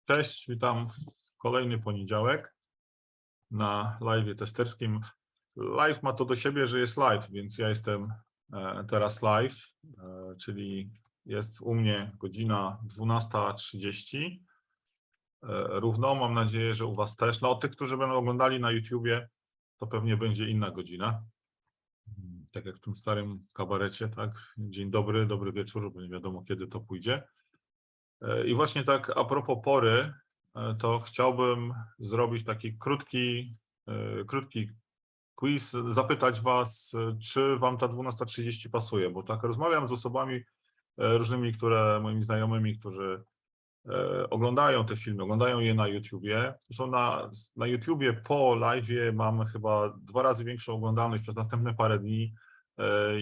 Cześć, witam w kolejny poniedziałek na live testerskim. Live ma to do siebie, że jest live, więc ja jestem teraz live, czyli jest u mnie godzina 12:30. Równo, mam nadzieję, że u Was też. No, od tych, którzy będą oglądali na YouTubie, to pewnie będzie inna godzina. Tak jak w tym starym kabarecie, tak? Dzień dobry, dobry wieczór, bo nie wiadomo, kiedy to pójdzie. I właśnie tak a propos pory, to chciałbym zrobić taki krótki quiz, zapytać Was, czy Wam ta 12:30 pasuje, bo tak rozmawiam z osobami różnymi, moimi znajomymi, którzy oglądają te filmy, oglądają je na YouTubie. Zresztą na YouTubie po live'ie mamy chyba 2 razy większą oglądalność przez następne parę dni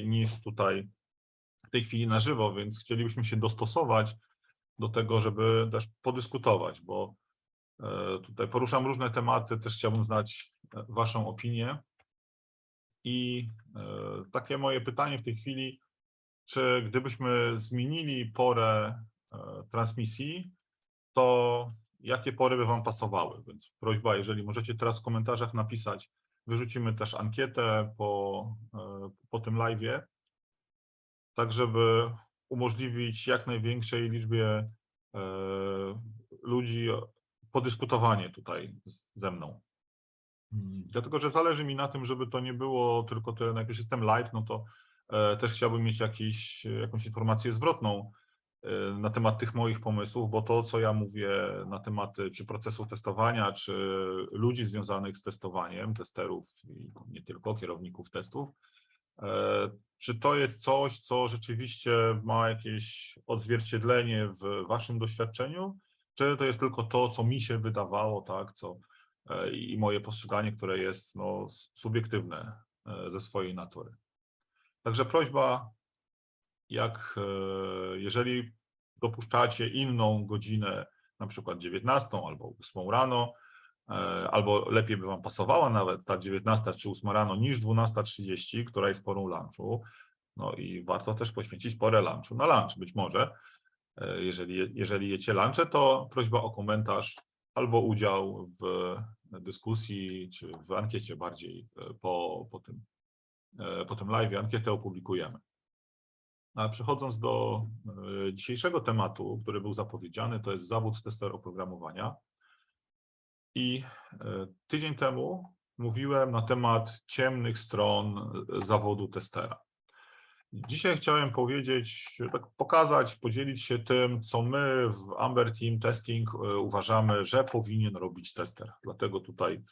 niż tutaj w tej chwili na żywo, więc chcielibyśmy się dostosować do tego, żeby też podyskutować, bo tutaj poruszam różne tematy, też chciałbym znać Waszą opinię. I takie moje pytanie w tej chwili, czy gdybyśmy zmienili porę transmisji, to jakie pory by Wam pasowały? Więc prośba, jeżeli możecie teraz w komentarzach napisać, wyrzucimy też ankietę po tym live'ie, tak żeby umożliwić jak największej liczbie ludzi podyskutowanie tutaj ze mną. Dlatego, że zależy mi na tym, żeby to nie było tylko tyle, jak już jestem live, no to też chciałbym mieć jakąś informację zwrotną na temat tych moich pomysłów, bo to, co ja mówię na tematy czy procesu testowania, czy ludzi związanych z testowaniem, testerów i nie tylko, kierowników testów, czy to jest coś, co rzeczywiście ma jakieś odzwierciedlenie w Waszym doświadczeniu, czy to jest tylko to, co mi się wydawało, tak, i moje postrzeganie, które jest no, subiektywne ze swojej natury. Także prośba, jeżeli dopuszczacie inną godzinę, na przykład 19 albo 8 rano, albo lepiej by Wam pasowała nawet ta 19 czy 8 rano niż 12:30, która jest porą lunchu, no i warto też poświęcić porę lunchu na lunch, być może. Jeżeli jecie lunche, to prośba o komentarz albo udział w dyskusji, czy w ankiecie bardziej po tym live, ankietę opublikujemy. A przechodząc do dzisiejszego tematu, który był zapowiedziany, to jest zawód tester oprogramowania. I tydzień temu mówiłem na temat ciemnych stron zawodu testera. Dzisiaj chciałem powiedzieć, tak pokazać, podzielić się tym, co my w Amber Team Testing uważamy, że powinien robić tester. Dlatego tutaj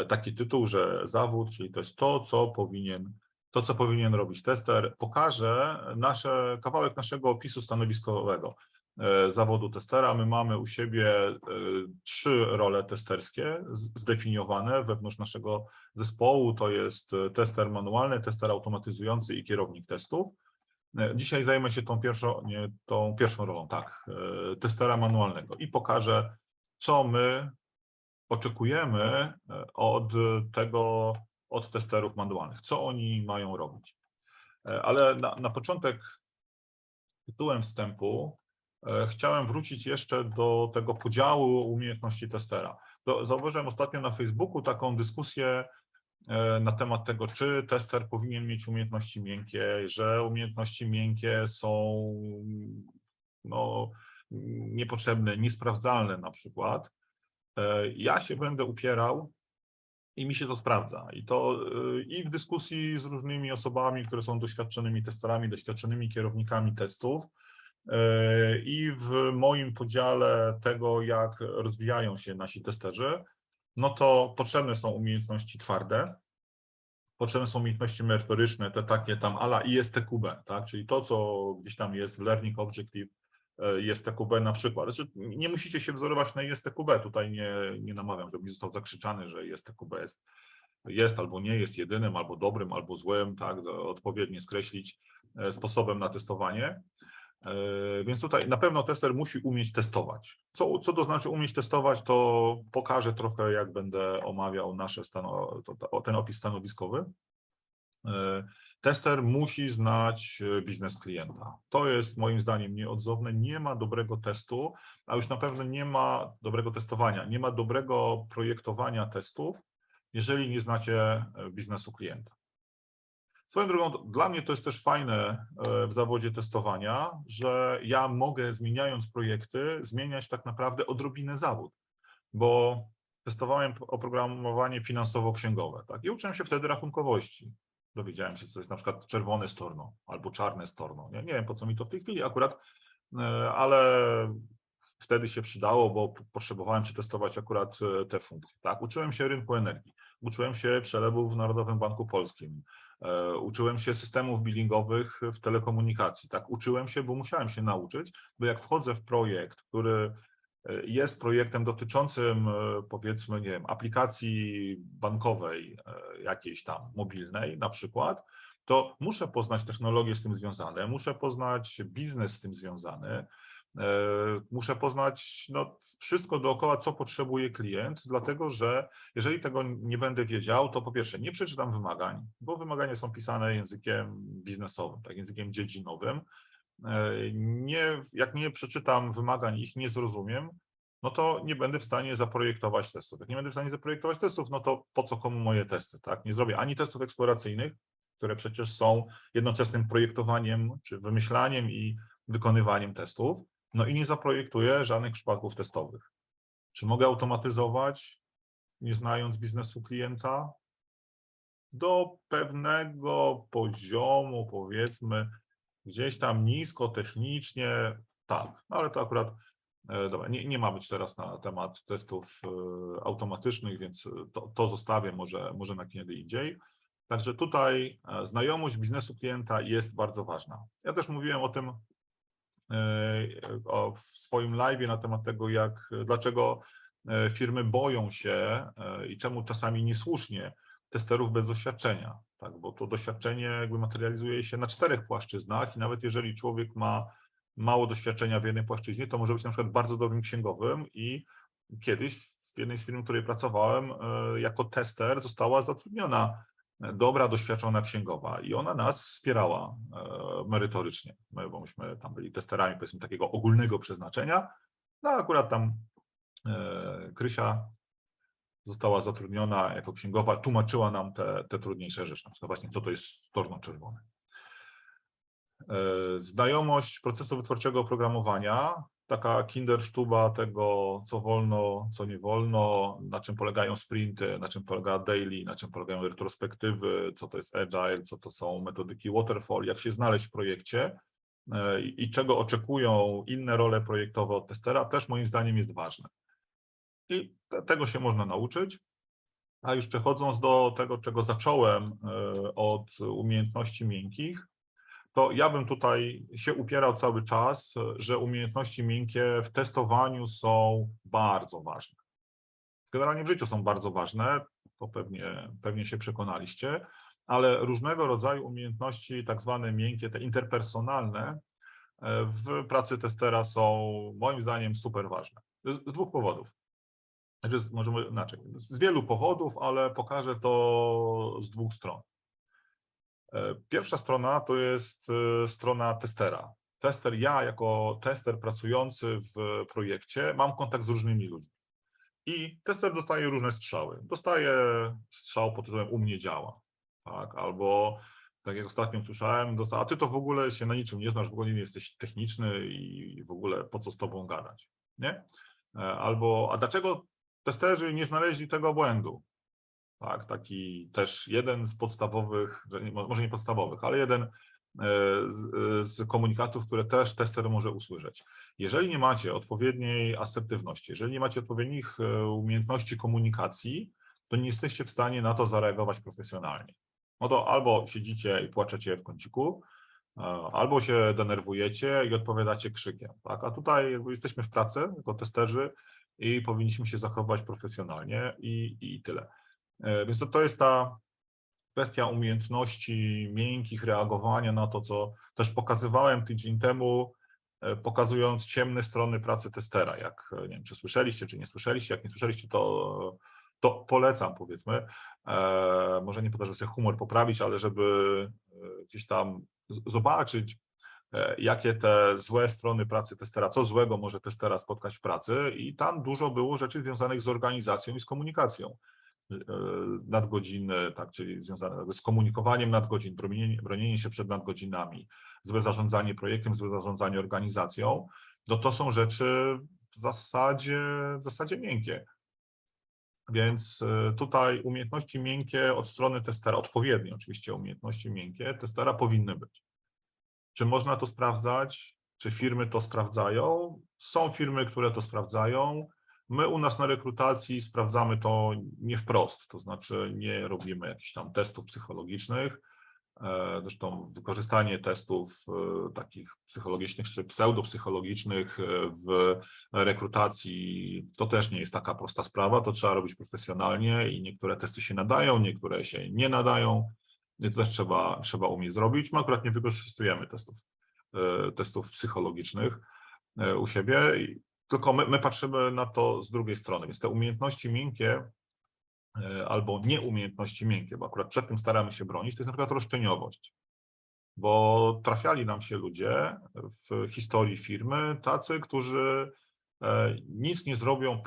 taki tytuł, że zawód, czyli to jest to, co powinien robić tester, pokaże kawałek naszego opisu stanowiskowego zawodu testera. My mamy u siebie 3 role testerskie zdefiniowane wewnątrz naszego zespołu. To jest tester manualny, tester automatyzujący i kierownik testów. Dzisiaj zajmę się tą pierwszą rolą, tak, testera manualnego i pokażę, co my oczekujemy od testerów manualnych, co oni mają robić. Ale na początek, tytułem wstępu, chciałem wrócić jeszcze do tego podziału umiejętności testera. Zauważyłem ostatnio na Facebooku taką dyskusję na temat tego, czy tester powinien mieć umiejętności miękkie, że umiejętności miękkie są no, niepotrzebne, niesprawdzalne na przykład. Ja się będę upierał i mi się to sprawdza. I w dyskusji z różnymi osobami, które są doświadczonymi testerami, doświadczonymi kierownikami testów, i w moim podziale tego, jak rozwijają się nasi testerzy, no to potrzebne są umiejętności twarde, potrzebne są umiejętności merytoryczne, te takie tam a la ISTQB, tak? Czyli to, co gdzieś tam jest w Learning Objective ISTQB na przykład. Znaczy, nie musicie się wzorować na ISTQB, tutaj nie namawiam, żeby został zakrzyczany, że ISTQB jest albo nie jest jedynym, albo dobrym, albo złym, tak? Odpowiednio skreślić sposobem na testowanie. Więc tutaj na pewno tester musi umieć testować. Co to znaczy umieć testować, to pokażę trochę, jak będę omawiał ten opis stanowiskowy. Tester musi znać biznes klienta. To jest moim zdaniem nieodzowne. Nie ma dobrego testu, a już na pewno nie ma dobrego testowania, nie ma dobrego projektowania testów, jeżeli nie znacie biznesu klienta. Swoją drogą, dla mnie to jest też fajne w zawodzie testowania, że ja mogę, zmieniając projekty, zmieniać tak naprawdę odrobinę zawód, bo testowałem oprogramowanie finansowo-księgowe, tak? I uczyłem się wtedy rachunkowości. Dowiedziałem się, co to jest na przykład czerwone storno albo czarne storno. Nie wiem, po co mi to w tej chwili akurat, ale wtedy się przydało, bo potrzebowałem przetestować akurat te funkcje. Tak? Uczyłem się rynku energii, uczyłem się przelewów w Narodowym Banku Polskim, uczyłem się systemów billingowych w telekomunikacji. Tak? Uczyłem się, bo musiałem się nauczyć, bo jak wchodzę w projekt, który jest projektem dotyczącym, powiedzmy, nie wiem, aplikacji bankowej jakiejś tam mobilnej na przykład, to muszę poznać technologie z tym związane, muszę poznać biznes z tym związany, muszę poznać no, wszystko dookoła, co potrzebuje klient, dlatego że jeżeli tego nie będę wiedział, to po pierwsze nie przeczytam wymagań, bo wymagania są pisane językiem biznesowym, tak, językiem dziedzinowym. Jak nie przeczytam wymagań i ich nie zrozumiem, no to nie będę w stanie zaprojektować testów. Jak nie będę w stanie zaprojektować testów, no to po co komu moje testy, tak? Nie zrobię ani testów eksploracyjnych, które przecież są jednoczesnym projektowaniem, czy wymyślaniem i wykonywaniem testów, no i nie zaprojektuję żadnych przypadków testowych. Czy mogę automatyzować, nie znając biznesu klienta? Do pewnego poziomu, powiedzmy, gdzieś tam nisko, technicznie, tak, ale to akurat, dobra, nie ma być teraz na temat testów automatycznych, więc to zostawię może na kiedy indziej. Także tutaj znajomość biznesu klienta jest bardzo ważna. Ja też mówiłem o tym w swoim live'ie na temat tego, dlaczego firmy boją się i czemu czasami niesłusznie testerów bez doświadczenia, tak, bo to doświadczenie jakby materializuje się na 4 płaszczyznach i nawet jeżeli człowiek ma mało doświadczenia w jednej płaszczyźnie, to może być na przykład bardzo dobrym księgowym i kiedyś w jednej z firm, w której pracowałem, jako tester została zatrudniona dobra, doświadczona księgowa i ona nas wspierała merytorycznie, bo myśmy tam byli testerami, powiedzmy, takiego ogólnego przeznaczenia, no akurat tam Krysia została zatrudniona jako księgowa, tłumaczyła nam te trudniejsze rzeczy, na przykład właśnie co to jest storno czerwone. Znajomość procesu wytwórczego oprogramowania, taka kindersztuba tego, co wolno, co nie wolno, na czym polegają sprinty, na czym polega daily, na czym polegają retrospektywy, co to jest agile, co to są metodyki waterfall, jak się znaleźć w projekcie i czego oczekują inne role projektowe od testera, też moim zdaniem jest ważne. I tego się można nauczyć. A już przechodząc do tego, czego zacząłem od umiejętności miękkich, to ja bym tutaj się upierał cały czas, że umiejętności miękkie w testowaniu są bardzo ważne. Generalnie w życiu są bardzo ważne, to pewnie się przekonaliście, ale różnego rodzaju umiejętności, tak zwane miękkie, te interpersonalne, w pracy testera są moim zdaniem super ważne. Z 2 powodów. Znaczy, możemy inaczej, z wielu powodów, ale pokażę to z 2 stron. Pierwsza strona to jest strona testera. Ja jako tester pracujący w projekcie mam kontakt z różnymi ludźmi. I tester dostaje różne strzały. Dostaje strzał pod tytułem u mnie działa. Tak? Albo tak jak ostatnio słyszałem, a ty to w ogóle się na niczym nie znasz, w ogóle nie jesteś techniczny i w ogóle po co z tobą gadać. Nie? Albo, a dlaczego testerzy nie znaleźli tego błędu? Tak, taki też jeden z podstawowych, może nie podstawowych, ale jeden z komunikatów, które też tester może usłyszeć. Jeżeli nie macie odpowiedniej asertywności, jeżeli nie macie odpowiednich umiejętności komunikacji, to nie jesteście w stanie na to zareagować profesjonalnie. No to albo siedzicie i płaczecie w kąciku, albo się denerwujecie i odpowiadacie krzykiem. Tak? A tutaj jakby jesteśmy w pracy jako testerzy i powinniśmy się zachowywać profesjonalnie i tyle. Więc to jest ta kwestia umiejętności miękkich, reagowania na to, co też pokazywałem tydzień temu, pokazując ciemne strony pracy testera. Jak nie wiem, czy słyszeliście, czy nie słyszeliście. Jak nie słyszeliście, to to polecam, powiedzmy, może nie po to, żeby sobie humor poprawić, ale żeby gdzieś tam zobaczyć, jakie te złe strony pracy testera, co złego może testera spotkać w pracy, i tam dużo było rzeczy związanych z organizacją i z komunikacją. Nadgodziny, tak, czyli związane z komunikowaniem nadgodzin, bronienie się przed nadgodzinami, złe zarządzanie projektem, złe zarządzanie organizacją, no to są rzeczy w zasadzie miękkie. Więc tutaj umiejętności miękkie od strony testera, odpowiednie oczywiście umiejętności miękkie testera powinny być. Czy można to sprawdzać? Czy firmy to sprawdzają? Są firmy, które to sprawdzają. My u nas na rekrutacji sprawdzamy to nie wprost, to znaczy nie robimy jakichś tam testów psychologicznych. Zresztą wykorzystanie testów takich psychologicznych czy pseudopsychologicznych w rekrutacji to też nie jest taka prosta sprawa, to trzeba robić profesjonalnie i niektóre testy się nadają, niektóre się nie nadają. To też trzeba umieć zrobić. My akurat nie wykorzystujemy testów psychologicznych u siebie, tylko my patrzymy na to z drugiej strony, więc te umiejętności miękkie albo nieumiejętności miękkie, bo akurat przed tym staramy się bronić, to jest na przykład roszczeniowość, bo trafiali nam się ludzie w historii firmy tacy, którzy nic nie zrobią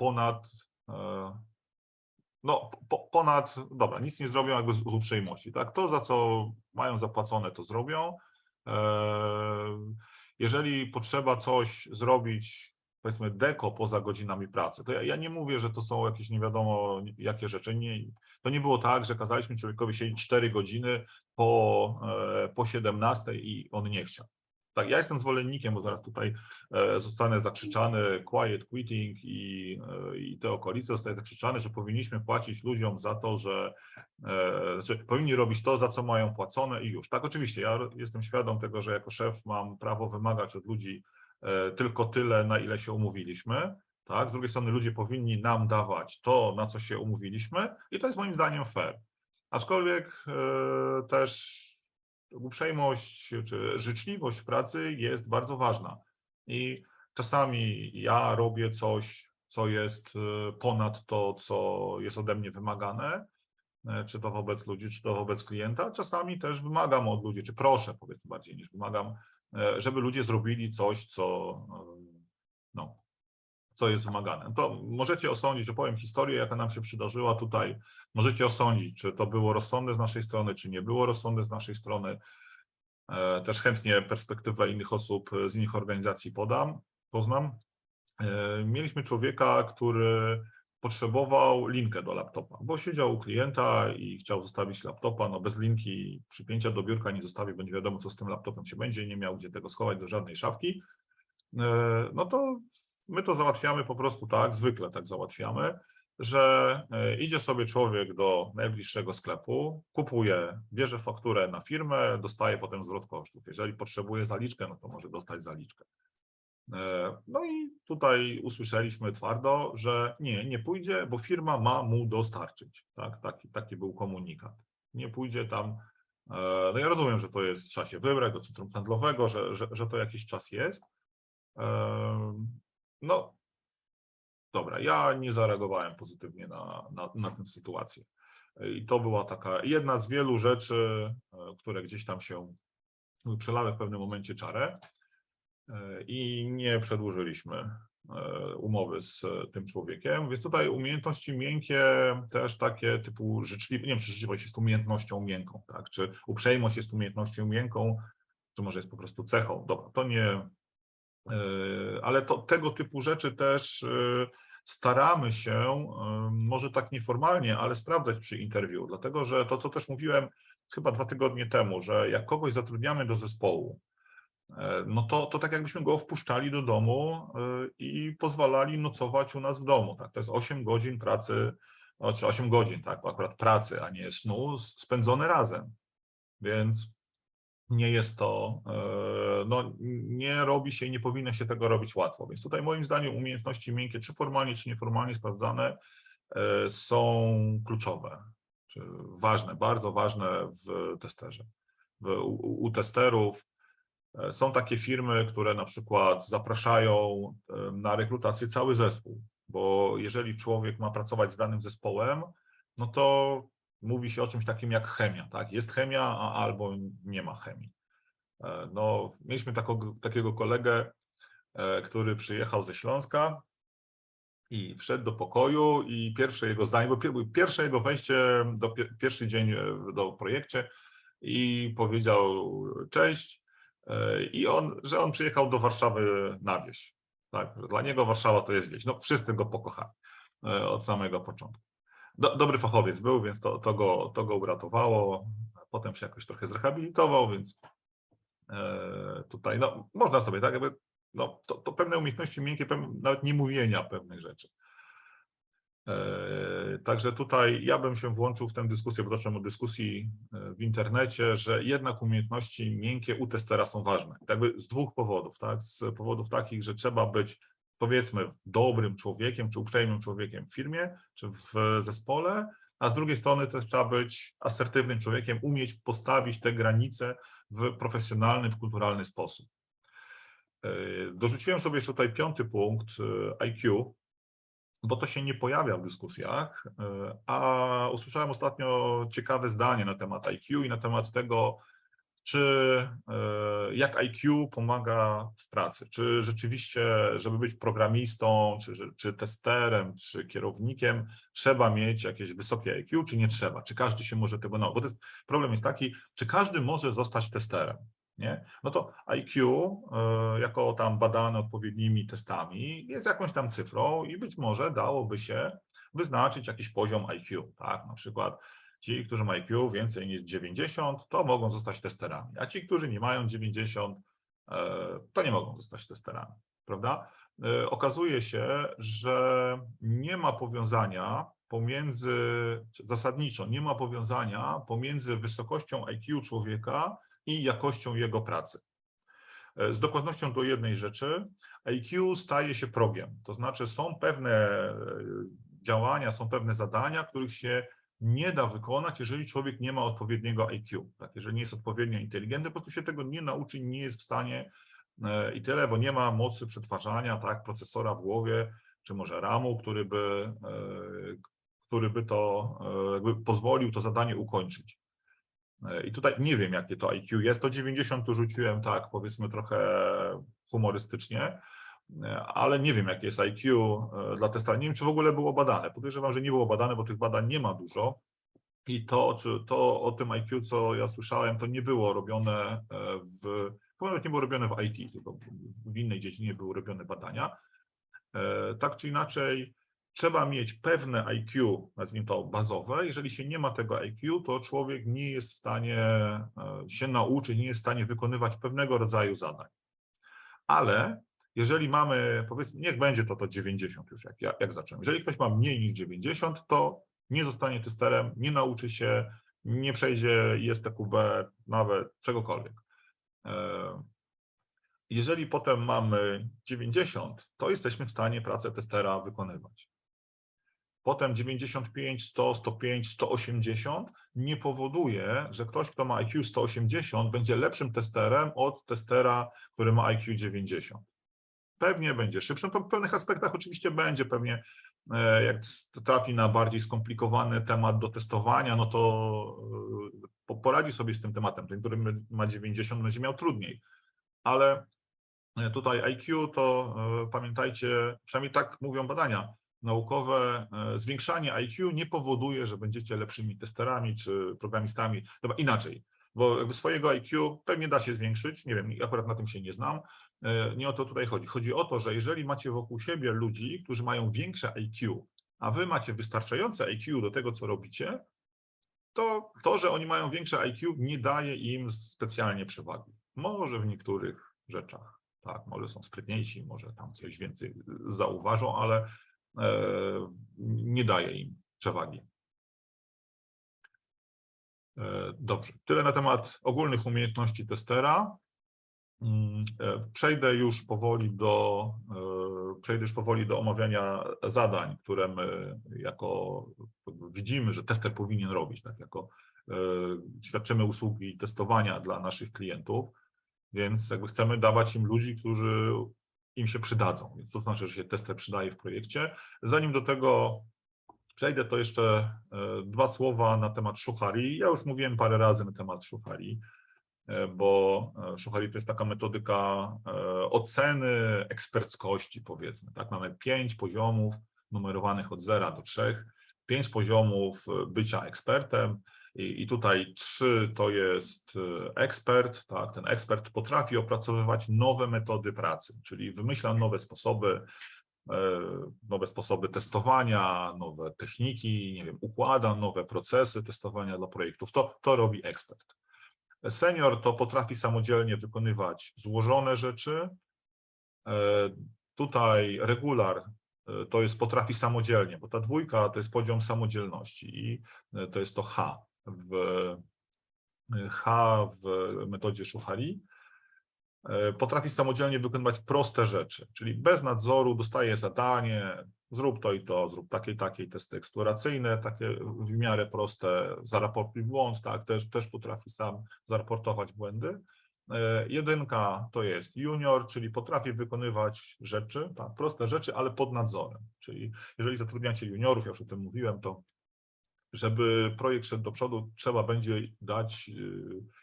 nic nie zrobią jakby z uprzejmości, tak? To, za co mają zapłacone, to zrobią. Jeżeli potrzeba coś zrobić, powiedzmy deko poza godzinami pracy, to ja nie mówię, że to są jakieś nie wiadomo jakie rzeczy. To nie było tak, że kazaliśmy człowiekowi siedzieć 4 godziny po 17 i on nie chciał. Tak, ja jestem zwolennikiem, bo zaraz tutaj zostanę zakrzyczany quiet quitting i te okolice zostaje zakrzyczane, że powinniśmy płacić ludziom za to, że znaczy powinni robić to, za co mają płacone i już. Tak, oczywiście, ja jestem świadom tego, że jako szef mam prawo wymagać od ludzi tylko tyle, na ile się umówiliśmy. Tak? Z drugiej strony ludzie powinni nam dawać to, na co się umówiliśmy, i to jest moim zdaniem fair. Aczkolwiek też uprzejmość czy życzliwość w pracy jest bardzo ważna. I czasami ja robię coś, co jest ponad to, co jest ode mnie wymagane, czy to wobec ludzi, czy to wobec klienta. Czasami też wymagam od ludzi, czy proszę, powiedzmy bardziej niż wymagam, żeby ludzie zrobili coś, co jest wymagane. To możecie osądzić, opowiem historię, jaka nam się przydarzyła tutaj. Możecie osądzić, czy to było rozsądne z naszej strony, czy nie było rozsądne z naszej strony. Też chętnie perspektywę innych osób z innych organizacji poznam. Mieliśmy człowieka, który potrzebował linkę do laptopa, bo siedział u klienta i chciał zostawić laptopa, no bez linki przypięcia do biurka nie zostawi, bo nie wiadomo, co z tym laptopem się będzie, nie miał gdzie tego schować do żadnej szafki. No to my to załatwiamy po prostu tak, zwykle tak załatwiamy, że idzie sobie człowiek do najbliższego sklepu, kupuje, bierze fakturę na firmę, dostaje potem zwrot kosztów. Jeżeli potrzebuje zaliczkę, no to może dostać zaliczkę. No i tutaj usłyszeliśmy twardo, że nie pójdzie, bo firma ma mu dostarczyć. Tak? Taki był komunikat. Nie pójdzie tam. No ja rozumiem, że to jest, trzeba się wybrać do centrum handlowego, że to jakiś czas jest. No dobra, ja nie zareagowałem pozytywnie na tę sytuację. I to była taka jedna z wielu rzeczy, które gdzieś tam się przelały w pewnym momencie czarę i nie przedłużyliśmy umowy z tym człowiekiem. Więc tutaj umiejętności miękkie też takie typu życzliwość, nie wiem, czy życzliwość jest umiejętnością miękką, tak? Czy uprzejmość jest umiejętnością miękką, czy może jest po prostu cechą. Dobra, to nie, ale tego typu rzeczy też staramy się, może tak nieformalnie, ale sprawdzać przy interwiu, dlatego że to, co też mówiłem chyba 2 tygodnie temu, że jak kogoś zatrudniamy do zespołu, no to tak jakbyśmy go wpuszczali do domu i pozwalali nocować u nas w domu. Tak? To jest 8 godzin pracy, czy 8 godzin, tak, akurat pracy, a nie snu, spędzone razem. Więc nie jest to, no nie robi się i nie powinno się tego robić łatwo. Więc tutaj moim zdaniem umiejętności miękkie, czy formalnie, czy nieformalnie sprawdzane, są kluczowe, czy ważne, bardzo ważne w testerze. U testerów są takie firmy, które na przykład zapraszają na rekrutację cały zespół, bo jeżeli człowiek ma pracować z danym zespołem, no to mówi się o czymś takim jak chemia, tak? Jest chemia, albo nie ma chemii. No, mieliśmy takiego kolegę, który przyjechał ze Śląska i wszedł do pokoju i pierwsze jego zdanie, bo pierwsze jego wejście, pierwszy dzień do projekcie i powiedział cześć że on przyjechał do Warszawy na wieś. Tak? Dla niego Warszawa to jest wieś. No, wszyscy go pokochali od samego początku. Dobry fachowiec był, więc to go uratowało. Potem się jakoś trochę zrehabilitował, więc tutaj no, można sobie, tak, jakby, no, to pewne umiejętności miękkie, nawet nie mówienia pewnych rzeczy. Także tutaj ja bym się włączył w tę dyskusję, bo zacząłem od dyskusji w internecie, że jednak umiejętności miękkie u testera są ważne. Jakby z dwóch powodów, tak? Z powodów takich, że trzeba być, powiedzmy, dobrym człowiekiem, czy uprzejmym człowiekiem w firmie, czy w zespole, a z drugiej strony też trzeba być asertywnym człowiekiem, umieć postawić te granice w profesjonalny, w kulturalny sposób. Dorzuciłem sobie jeszcze tutaj 5. punkt, IQ, bo to się nie pojawia w dyskusjach, a usłyszałem ostatnio ciekawe zdanie na temat IQ i na temat tego, jak IQ pomaga w pracy. Czy rzeczywiście, żeby być programistą, czy testerem, czy kierownikiem, trzeba mieć jakieś wysokie IQ, czy nie trzeba? Czy każdy się może tego nauczyć? Bo problem jest taki, czy każdy może zostać testerem? Nie? No to IQ, jako tam badane odpowiednimi testami, jest jakąś tam cyfrą i być może dałoby się wyznaczyć jakiś poziom IQ, tak? Na przykład ci, którzy mają IQ więcej niż 90, to mogą zostać testerami, a ci, którzy nie mają 90, to nie mogą zostać testerami, prawda? Okazuje się, że nie ma powiązania zasadniczo nie ma powiązania pomiędzy wysokością IQ człowieka i jakością jego pracy. Z dokładnością do jednej rzeczy, IQ staje się progiem, to znaczy są pewne działania, są pewne zadania, których się nie da wykonać, jeżeli człowiek nie ma odpowiedniego IQ. Tak? Jeżeli nie jest odpowiednio inteligentny, po prostu się tego nie nauczy, nie jest w stanie i tyle, bo nie ma mocy przetwarzania, tak, procesora w głowie, czy może RAM-u, który by to jakby pozwolił to zadanie ukończyć. I tutaj nie wiem, jakie to IQ jest. To 90 tu rzuciłem tak, powiedzmy trochę humorystycznie, ale nie wiem, jakie jest IQ dla testera. Nie wiem, czy w ogóle było badane. Podejrzewam, że nie było badane, bo tych badań nie ma dużo. I to o tym IQ, co ja słyszałem, to nie było robione chyba nawet nie było robione w IT, tylko w innej dziedzinie były robione badania. Tak czy inaczej, trzeba mieć pewne IQ, nazwijmy to bazowe. Jeżeli się nie ma tego IQ, to człowiek nie jest w stanie się nauczyć, nie jest w stanie wykonywać pewnego rodzaju zadań. Ale jeżeli mamy, powiedzmy, niech będzie to 90 już, jak zacząłem. Jeżeli ktoś ma mniej niż 90, to nie zostanie testerem, nie nauczy się, nie przejdzie ISTQB, nawet czegokolwiek. Jeżeli potem mamy 90, to jesteśmy w stanie pracę testera wykonywać. Potem 95, 100, 105, 180 nie powoduje, że ktoś, kto ma IQ 180, będzie lepszym testerem od testera, który ma IQ 90. Pewnie będzie szybszym, w pewnych aspektach oczywiście będzie, pewnie jak trafi na bardziej skomplikowany temat do testowania, no to poradzi sobie z tym tematem. Ten, który ma 90, będzie miał trudniej. Ale tutaj IQ to pamiętajcie, przynajmniej tak mówią badania naukowe, zwiększanie IQ nie powoduje, że będziecie lepszymi testerami czy programistami. Dobra, inaczej, bo jakby swojego IQ pewnie da się zwiększyć, nie wiem, akurat na tym się nie znam, nie o to tutaj chodzi. Chodzi o to, że jeżeli macie wokół siebie ludzi, którzy mają większe IQ, a wy macie wystarczające IQ do tego, co robicie, to, że oni mają większe IQ, nie daje im specjalnie przewagi. Może w niektórych rzeczach, tak, może są sprytniejsi, może tam coś więcej zauważą, ale nie daje im przewagi. Dobrze, tyle na temat ogólnych umiejętności testera. Przejdę już powoli do omawiania zadań, które my widzimy, że tester powinien robić, tak, jako świadczymy usługi testowania dla naszych klientów, więc jakby chcemy dawać im ludzi, którzy im się przydadzą. Więc to znaczy, że się tester przydaje w projekcie. Zanim do tego przejdę, to jeszcze 2 słowa na temat Shuhari. Ja już mówiłem parę razy na temat Shuhari, bo Shuhari to jest taka metodyka oceny eksperckości, powiedzmy. Tak? Mamy 5 poziomów numerowanych od 0 do 3, 5 poziomów bycia ekspertem i tutaj 3 to jest ekspert. Tak? Ten ekspert potrafi opracowywać nowe metody pracy, czyli wymyśla nowe sposoby testowania, nowe techniki, nie wiem, układa nowe procesy testowania dla projektów. To robi ekspert. Senior to potrafi samodzielnie wykonywać złożone rzeczy. Tutaj regular to jest potrafi samodzielnie, bo ta 2 to jest poziom samodzielności i to jest to H w metodzie Shuhari. Potrafi samodzielnie wykonywać proste rzeczy, czyli bez nadzoru dostaje zadanie, zrób to i to, zrób takie testy eksploracyjne, takie w miarę proste, zaraportuj błąd, tak, też potrafi sam zaraportować błędy. 1 to jest junior, czyli potrafi wykonywać rzeczy, tak, proste rzeczy, ale pod nadzorem, czyli jeżeli zatrudniacie juniorów, ja już o tym mówiłem, to żeby projekt szedł do przodu, trzeba będzie dać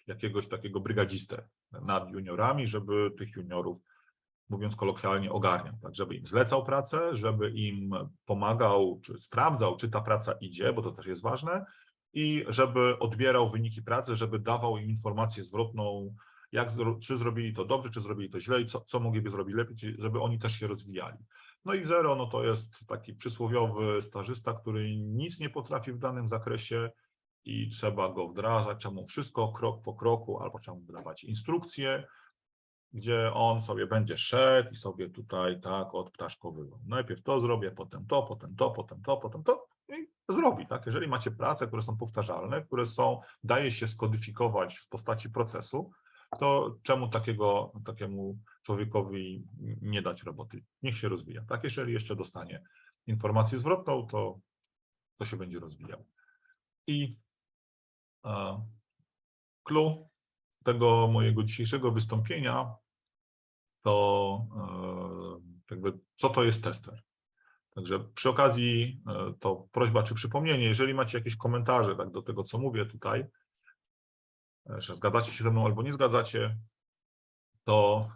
jakiegoś takiego brygadzistę nad juniorami, żeby tych juniorów, mówiąc kolokwialnie, ogarniał, tak, żeby im zlecał pracę, żeby im pomagał, czy sprawdzał, czy ta praca idzie, bo to też jest ważne, i żeby odbierał wyniki pracy, żeby dawał im informację zwrotną, czy zrobili to dobrze, czy zrobili to źle i co mogliby zrobić lepiej, żeby oni też się rozwijali. No i 0, no to jest taki przysłowiowy stażysta, który nic nie potrafi w danym zakresie i trzeba go wdrażać, trzeba mu wszystko krok po kroku, albo trzeba mu wydawać instrukcje, gdzie on sobie będzie szedł i sobie tutaj tak odptaszkowywał. Najpierw to zrobię, potem to, potem to, potem to, potem to i zrobi. Tak? Jeżeli macie prace, które są powtarzalne, które daje się skodyfikować w postaci procesu, to czemu takiemu człowiekowi nie dać roboty? Niech się rozwija. Tak? Jeżeli jeszcze dostanie informację zwrotną, to się będzie rozwijał. I clue tego mojego dzisiejszego wystąpienia to jakby co to jest tester. Także przy okazji to prośba czy przypomnienie, jeżeli macie jakieś komentarze tak, do tego, co mówię tutaj, że zgadzacie się ze mną albo nie zgadzacie, to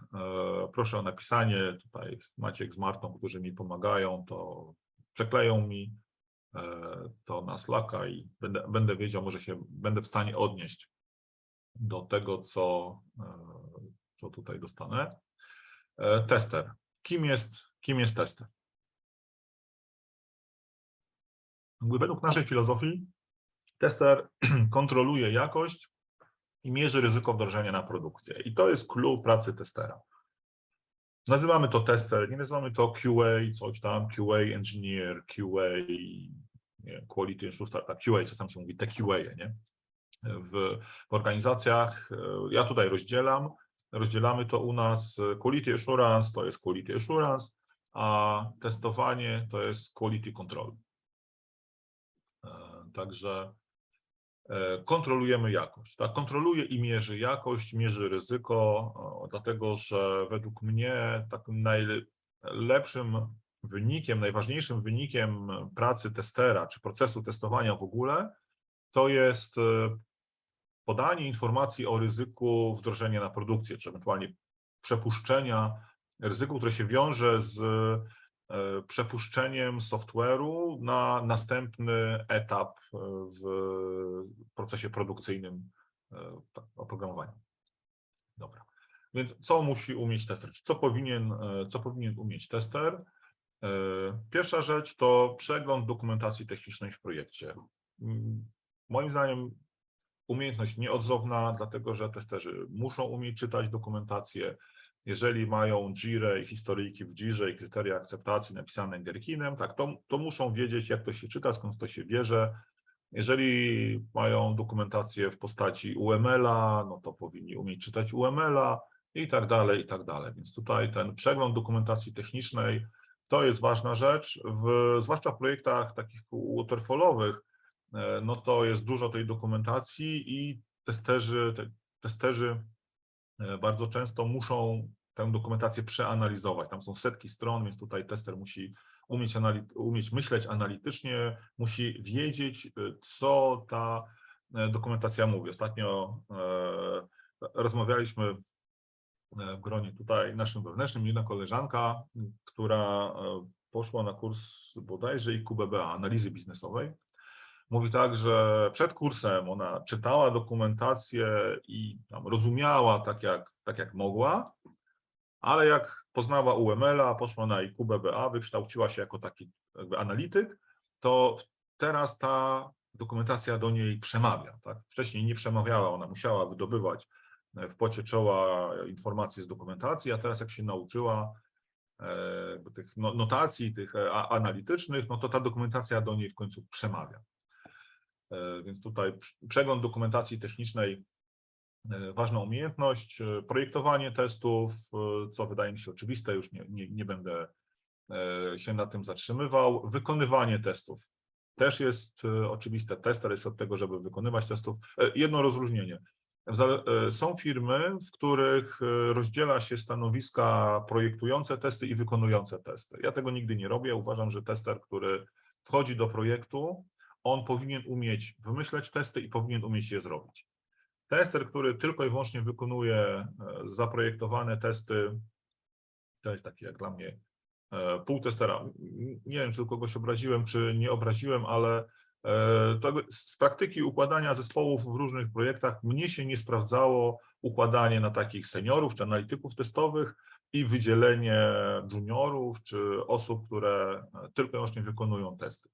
proszę o napisanie. Tutaj Maciek z Martą, którzy mi pomagają, to przekleją mi to na Slacka i będę wiedział, może będę w stanie odnieść do tego, co tutaj dostanę. Tester. Kim jest tester? Według naszej filozofii tester kontroluje jakość i mierzy ryzyko wdrożenia na produkcję. I to jest clue pracy testera. Nazywamy to tester, nie nazywamy to QA, coś tam, QA engineer, QA, nie, quality assurance, tak, QA, czasami się mówi te QA, nie? W organizacjach, ja tutaj rozdzielamy to u nas, quality assurance to jest quality assurance, a testowanie to jest quality control. Także kontrolujemy jakość. Tak? Kontroluje i mierzy jakość, mierzy ryzyko, dlatego że według mnie takim najlepszym wynikiem, najważniejszym wynikiem pracy testera czy procesu testowania w ogóle to jest podanie informacji o ryzyku wdrożenia na produkcję, czy ewentualnie przepuszczenia, ryzyku, które się wiąże z przepuszczeniem software'u na następny etap w procesie produkcyjnym oprogramowania. Dobra. Więc co musi umieć tester? Co powinien umieć tester? Pierwsza rzecz to przegląd dokumentacji technicznej w projekcie. Moim zdaniem umiejętność nieodzowna, dlatego że testerzy muszą umieć czytać dokumentację. Jeżeli mają Jirę i historyjki w Jirze i kryteria akceptacji napisane Gherkinem, tak, to muszą wiedzieć, jak to się czyta, skąd to się bierze. Jeżeli mają dokumentację w postaci UML-a, no to powinni umieć czytać UML-a i tak dalej, i tak dalej. Więc tutaj ten przegląd dokumentacji technicznej to jest ważna rzecz, zwłaszcza w projektach takich waterfallowych, no to jest dużo tej dokumentacji i testerzy bardzo często muszą tę dokumentację przeanalizować. Tam są setki stron, więc tutaj tester musi umieć myśleć analitycznie, musi wiedzieć, co ta dokumentacja mówi. Ostatnio rozmawialiśmy w gronie tutaj naszym wewnętrznym, jedna koleżanka, która poszła na kurs bodajże IQBBA, analizy biznesowej. Mówi tak, że przed kursem ona czytała dokumentację i tam rozumiała tak jak mogła, ale jak poznała UML-a, poszła na IQBBA, wykształciła się jako taki jakby analityk, to teraz ta dokumentacja do niej przemawia. Tak? Wcześniej nie przemawiała, ona musiała wydobywać w pocie czoła informacje z dokumentacji, a teraz jak się nauczyła tych notacji, tych analitycznych, no to ta dokumentacja do niej w końcu przemawia. Więc tutaj przegląd dokumentacji technicznej, ważna umiejętność, projektowanie testów, co wydaje mi się oczywiste, już nie będę się nad tym zatrzymywał, wykonywanie testów. Też jest oczywiste, tester jest od tego, żeby wykonywać testów. Jedno rozróżnienie. Są firmy, w których rozdziela się stanowiska projektujące testy i wykonujące testy. Ja tego nigdy nie robię. Uważam, że tester, który wchodzi do projektu, on powinien umieć wymyśleć testy i powinien umieć je zrobić. Tester, który tylko i wyłącznie wykonuje zaprojektowane testy, to jest taki jak dla mnie pół testera. Nie wiem, czy kogoś obraziłem, czy nie obraziłem, ale to z praktyki układania zespołów w różnych projektach mnie się nie sprawdzało układanie na takich seniorów czy analityków testowych i wydzielenie juniorów czy osób, które tylko i wyłącznie wykonują testy.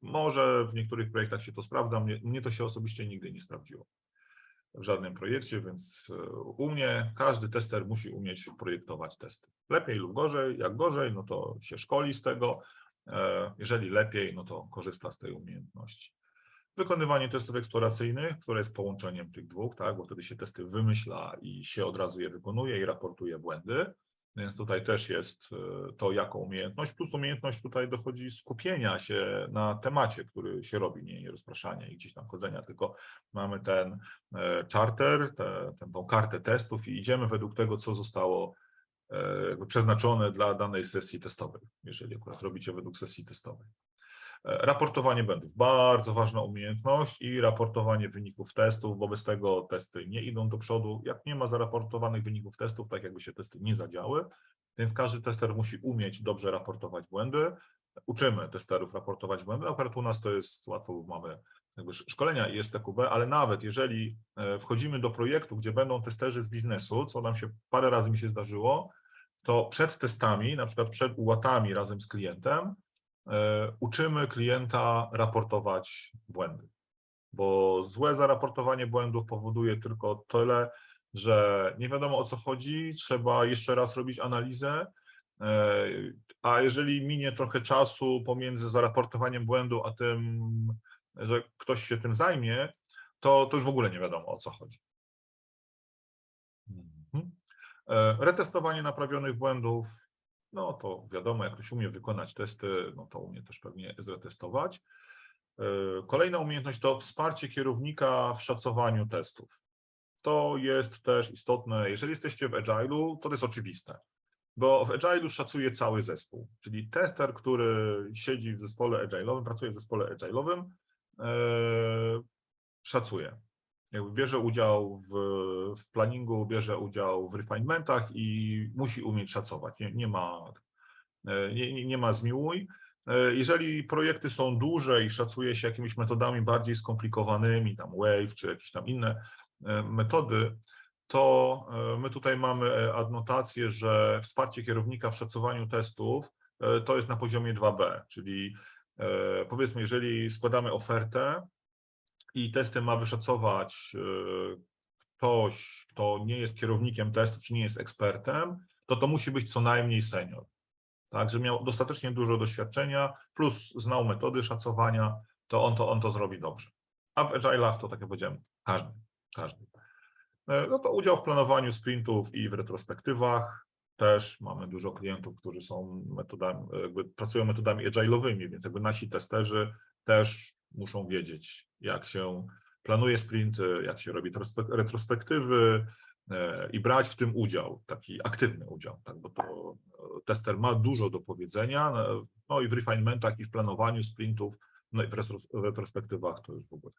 Może w niektórych projektach się to sprawdza, mnie to się osobiście nigdy nie sprawdziło w żadnym projekcie, więc u mnie każdy tester musi umieć projektować testy. Lepiej lub gorzej, jak gorzej, no to się szkoli z tego, jeżeli lepiej, no to korzysta z tej umiejętności. Wykonywanie testów eksploracyjnych, które jest połączeniem tych dwóch, tak, bo wtedy się testy wymyśla i się od razu je wykonuje i raportuje błędy. Więc tutaj też jest to jako umiejętność, plus umiejętność tutaj dochodzi skupienia się na temacie, który się robi, nie rozpraszania i gdzieś tam chodzenia, tylko mamy ten charter, tą kartę testów i idziemy według tego, co zostało przeznaczone dla danej sesji testowej, jeżeli akurat robicie według sesji testowej. Raportowanie błędów, bardzo ważna umiejętność i raportowanie wyników testów, bo bez tego testy nie idą do przodu. Jak nie ma zaraportowanych wyników testów, tak jakby się testy nie zadziały, więc każdy tester musi umieć dobrze raportować błędy. Uczymy testerów raportować błędy, akurat u nas to jest łatwo, bo mamy jakby szkolenia ISTQB, ale nawet jeżeli wchodzimy do projektu, gdzie będą testerzy z biznesu, co nam się parę razy mi się zdarzyło, to przed testami, na przykład przed ułatami razem z klientem, uczymy klienta raportować błędy, bo złe zaraportowanie błędów powoduje tylko tyle, że nie wiadomo o co chodzi, trzeba jeszcze raz robić analizę, a jeżeli minie trochę czasu pomiędzy zaraportowaniem błędu, a tym, że ktoś się tym zajmie, to już w ogóle nie wiadomo o co chodzi. Retestowanie naprawionych błędów. No to wiadomo, jak ktoś umie wykonać testy, no to umie też pewnie zretestować. Kolejna umiejętność to wsparcie kierownika w szacowaniu testów. To jest też istotne. Jeżeli jesteście w Agile'u, to jest oczywiste, bo w Agile'u szacuje cały zespół, czyli tester, który siedzi w zespole Agile'owym, pracuje w zespole Agile'owym, szacuje. Jakby bierze udział w planningu, bierze udział w refinementach i musi umieć szacować. Nie ma zmiłuj. Jeżeli projekty są duże i szacuje się jakimiś metodami bardziej skomplikowanymi, tam Wave czy jakieś tam inne metody, to my tutaj mamy adnotację, że wsparcie kierownika w szacowaniu testów to jest na poziomie 2B, czyli powiedzmy, jeżeli składamy ofertę i testy ma wyszacować ktoś, kto nie jest kierownikiem testów, czy nie jest ekspertem, to musi być co najmniej senior. Tak, że miał dostatecznie dużo doświadczenia, plus znał metody szacowania, to on to zrobi dobrze. A w Agile'ach to, tak jak powiedziałem, każdy. No to udział w planowaniu sprintów i w retrospektywach. Też mamy dużo klientów, którzy są pracują metodami agile'owymi, więc jakby nasi testerzy też muszą wiedzieć, jak się planuje sprinty, jak się robi retrospektywy, i brać w tym udział, taki aktywny udział, tak, bo to tester ma dużo do powiedzenia, no i w refinementach, i w planowaniu sprintów, no i w retrospektywach to już w ogóle.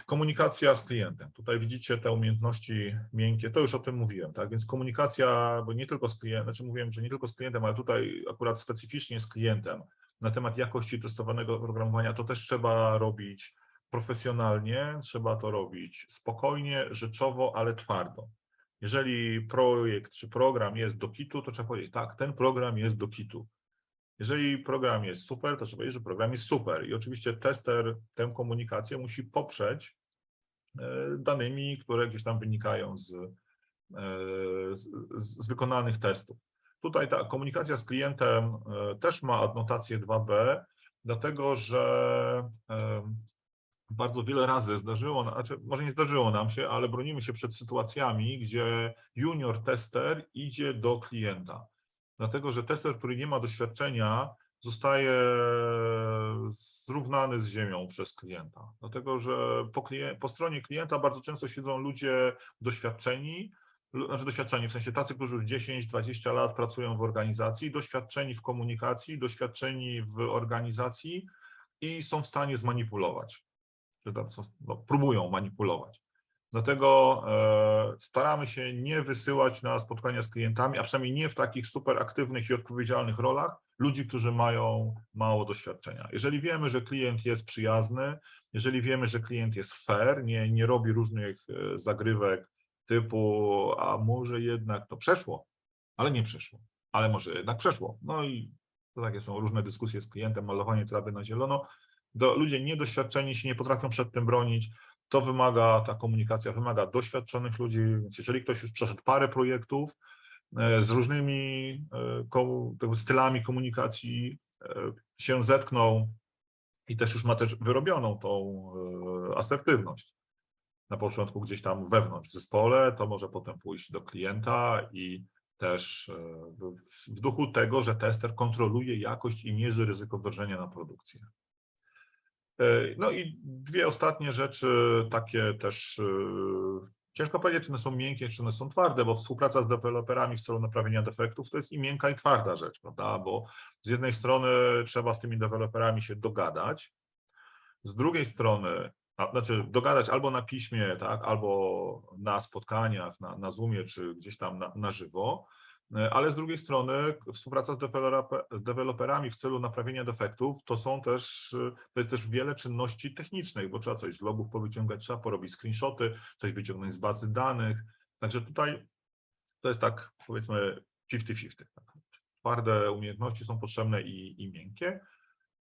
Komunikacja z klientem. Tutaj widzicie te umiejętności miękkie, to już o tym mówiłem, tak? Więc komunikacja, bo nie tylko z klientem, znaczy mówiłem, że nie tylko z klientem, ale tutaj akurat specyficznie z klientem na temat jakości testowanego oprogramowania, to też trzeba robić profesjonalnie, trzeba to robić spokojnie, rzeczowo, ale twardo. Jeżeli projekt czy program jest do kitu, to trzeba powiedzieć, tak, ten program jest do kitu. Jeżeli program jest super, to trzeba powiedzieć, że program jest super. I oczywiście tester tę komunikację musi poprzeć danymi, które gdzieś tam wynikają z wykonanych testów. Tutaj ta komunikacja z klientem też ma adnotację 2B, dlatego że bardzo wiele razy zdarzyło, znaczy może nie zdarzyło nam się, ale bronimy się przed sytuacjami, gdzie junior tester idzie do klienta. Dlatego, że tester, który nie ma doświadczenia, zostaje zrównany z ziemią przez klienta. Dlatego, że po stronie klienta bardzo często siedzą ludzie doświadczeni, w sensie tacy, którzy już 10-20 lat pracują w organizacji, doświadczeni w komunikacji, doświadczeni w organizacji i są w stanie zmanipulować, że tam próbują manipulować. Dlatego staramy się nie wysyłać na spotkania z klientami, a przynajmniej nie w takich super aktywnych i odpowiedzialnych rolach, ludzi, którzy mają mało doświadczenia. Jeżeli wiemy, że klient jest przyjazny, jeżeli wiemy, że klient jest fair, nie robi różnych zagrywek typu, a może jednak to przeszło, ale nie przeszło, ale może jednak przeszło. No i to takie są różne dyskusje z klientem, malowanie trawy na zielono. Ludzie niedoświadczeni się nie potrafią przed tym bronić. To wymaga, ta komunikacja wymaga doświadczonych ludzi, więc jeżeli ktoś już przeszedł parę projektów z różnymi stylami komunikacji, się zetknął i też już ma też wyrobioną tą asertywność na początku gdzieś tam wewnątrz w zespole, to może potem pójść do klienta i też w duchu tego, że tester kontroluje jakość i mierzy ryzyko wdrożenia na produkcję. No i dwie ostatnie rzeczy, takie też ciężko powiedzieć, czy one są miękkie, czy one są twarde, bo współpraca z deweloperami w celu naprawienia defektów to jest i miękka, i twarda rzecz, prawda? Bo z jednej strony trzeba z tymi deweloperami się dogadać, z drugiej strony, znaczy dogadać albo na piśmie, tak, albo na spotkaniach, na Zoomie, czy gdzieś tam na żywo, ale z drugiej strony współpraca z deweloperami w celu naprawienia defektów to jest też wiele czynności technicznych, bo trzeba coś z logów powyciągać, trzeba porobić screenshoty, coś wyciągnąć z bazy danych. Także tutaj to jest tak, powiedzmy 50-50. Tak. Twarde umiejętności są potrzebne i miękkie.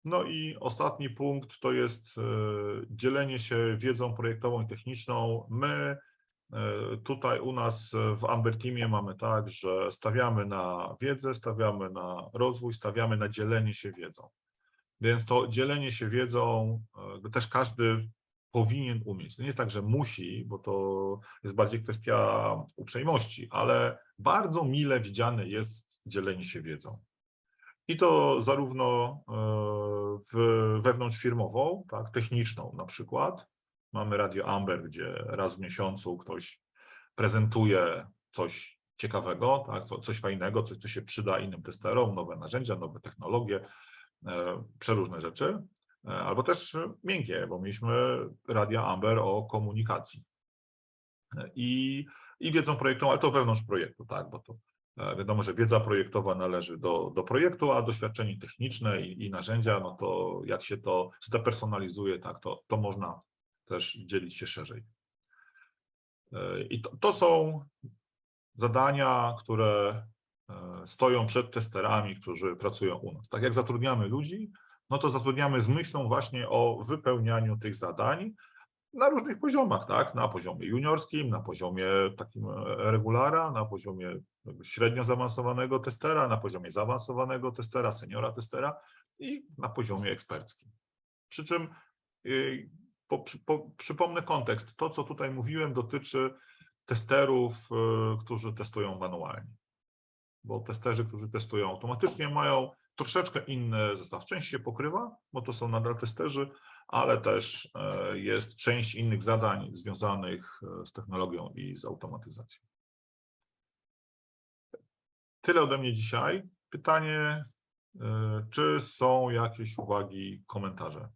No i ostatni punkt to jest dzielenie się wiedzą projektową i techniczną. My tutaj u nas w Amber Teamie mamy tak, że stawiamy na wiedzę, stawiamy na rozwój, stawiamy na dzielenie się wiedzą. Więc to dzielenie się wiedzą też każdy powinien umieć. To nie jest tak, że musi, bo to jest bardziej kwestia uprzejmości, ale bardzo mile widziane jest dzielenie się wiedzą. I to zarówno wewnątrzfirmową, tak, techniczną na przykład. Mamy Radio Amber, gdzie raz w miesiącu ktoś prezentuje coś ciekawego, tak, coś fajnego, coś, co się przyda innym testerom, nowe narzędzia, nowe technologie, przeróżne rzeczy. Albo też miękkie, bo mieliśmy Radio Amber o komunikacji. I wiedzą projektową, ale to wewnątrz projektu, tak, bo to wiadomo, że wiedza projektowa należy do projektu, a doświadczenie techniczne i narzędzia, no to jak się to zdepersonalizuje, tak, to można też dzielić się szerzej. I to są zadania, które stoją przed testerami, którzy pracują u nas. Tak jak zatrudniamy ludzi, no to zatrudniamy z myślą właśnie o wypełnianiu tych zadań na różnych poziomach, tak? Na poziomie juniorskim, na poziomie takim regulara, na poziomie średnio zaawansowanego testera, na poziomie zaawansowanego testera, seniora testera i na poziomie eksperckim. Przy czym przypomnę kontekst. To, co tutaj mówiłem, dotyczy testerów, którzy testują manualnie. bo testerzy, którzy testują automatycznie, mają troszeczkę inny zestaw. Część się pokrywa, bo to są nadal testerzy, ale też jest część innych zadań związanych z technologią i z automatyzacją. Tyle ode mnie dzisiaj. Pytanie, czy są jakieś uwagi, komentarze?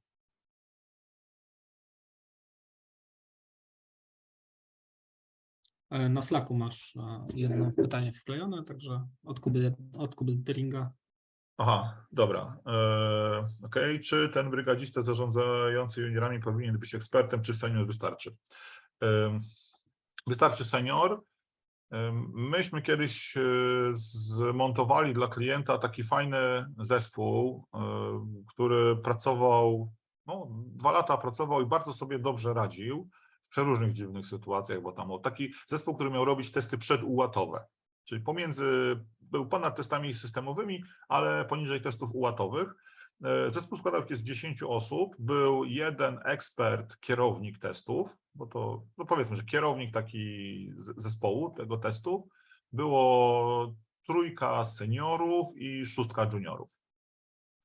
Na Slacku masz jedno pytanie wklejone, także od Kuby Deringa. Aha, dobra. Okej. Czy ten brygadzista zarządzający juniorami powinien być ekspertem, czy senior wystarczy? Wystarczy senior. Myśmy kiedyś zmontowali dla klienta taki fajny zespół, który pracował, no, 2 lata pracował i bardzo sobie dobrze radził w przeróżnych dziwnych sytuacjach, bo tam taki zespół, który miał robić testy przedułatowe, czyli był ponad testami systemowymi, ale poniżej testów ułatowych. Zespół składał się z 10 osób, był jeden ekspert, kierownik testów, bo to, no powiedzmy, że kierownik taki zespołu tego testu, było 3 seniorów i 6 juniorów.